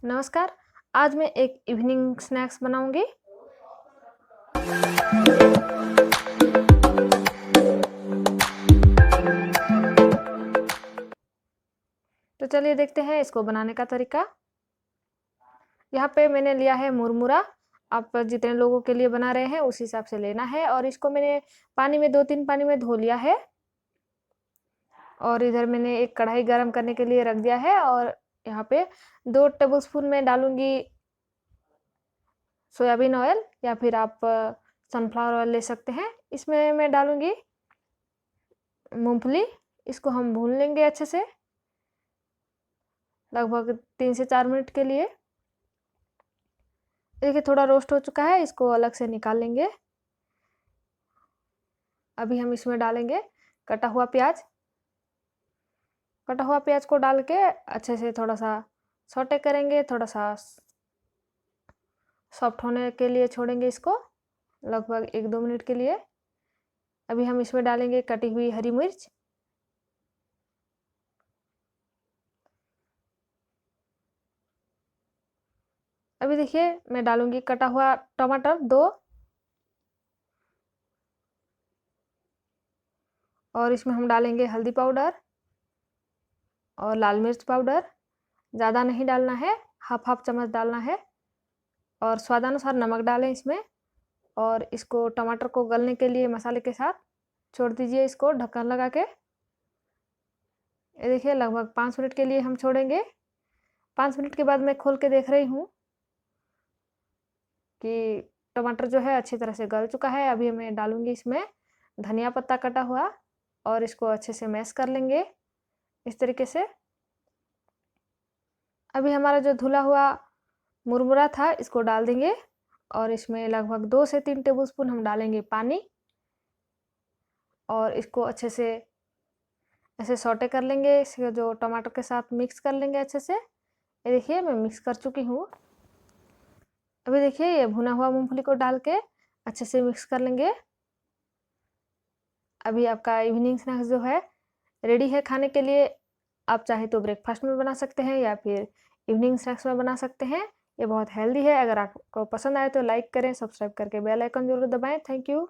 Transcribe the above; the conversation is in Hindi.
नमस्कार। आज मैं एक इवनिंग स्नैक्स बनाऊँगी। तो चलिए देखते हैं इसको बनाने का तरीका। यहाँ पे मैंने लिया है मुरमुरा। आप जितने लोगों के लिए बना रहे हैं उस हिसाब से लेना है और इसको मैंने पानी में 2-3 पानी में धो लिया है। और इधर मैंने एक कढ़ाई गरम करने के लिए रख दिया है और यहाँ पे 2 टेबलस्पून मैं डालूँगी सोयाबीन ऑयल या फिर आप सनफ्लावर ऑयल ले सकते हैं। इसमें मैं डालूँगी मूँगफली। इसको हम भून लेंगे अच्छे से लगभग 3 से 4 मिनट के लिए। देखिए थोड़ा रोस्ट हो चुका है, इसको अलग से निकाल लेंगे। अभी हम इसमें डालेंगे कटा हुआ प्याज। कटा हुआ प्याज को डाल के अच्छे से थोड़ा-सा सौटे करेंगे, थोड़ा-सा सॉफ्ट होने के लिए छोड़ेंगे इसको लगभग 1-2 मिनट के लिए। अभी हम इसमें डालेंगे कटी हुई हरी मिर्च। अभी देखिए मैं डालूँगी कटा हुआ टमाटर 2 और इसमें हम डालेंगे हल्दी पाउडर और लाल मिर्च पाउडर। ज़्यादा नहीं डालना है, हाफ-हाफ चम्मच डालना है और स्वादानुसार नमक डालें इसमें और इसको टमाटर को गलने के लिए मसाले के साथ छोड़ दीजिए इसको ढक्कन लगा के। ये देखिए लगभग 5 मिनट के लिए हम छोड़ेंगे। 5 मिनट के बाद मैं खोल के देख रही हूँ कि टमाटर जो है अच्छी तरह से गल चुका है। अभी मैं डालूँगी इसमें धनिया पत्ता कटा हुआ और इसको अच्छे से मैश कर लेंगे इस तरीके से। अभी हमारा जो धुला हुआ मुरमुरा था इसको डाल देंगे और इसमें लगभग 2 से 3 टेबलस्पून हम डालेंगे पानी और इसको अच्छे से ऐसे सौटे कर लेंगे। इसको जो टमाटर के साथ मिक्स कर लेंगे अच्छे से। ये देखिए मैं मिक्स कर चुकी हूँ। अभी देखिए ये भुना हुआ मूँगफली को डाल के अच्छे से मिक्स कर लेंगे। अभी आपका इवनिंग स्नैक्स जो है रेडी है खाने के लिए। आप चाहे तो ब्रेकफास्ट में बना सकते हैं या फिर इवनिंग स्नैक्स में बना सकते हैं। ये बहुत हेल्दी है। अगर आपको पसंद आए तो लाइक करें, सब्सक्राइब करके बेल आइकन ज़रूर दबाएँ। Thank you.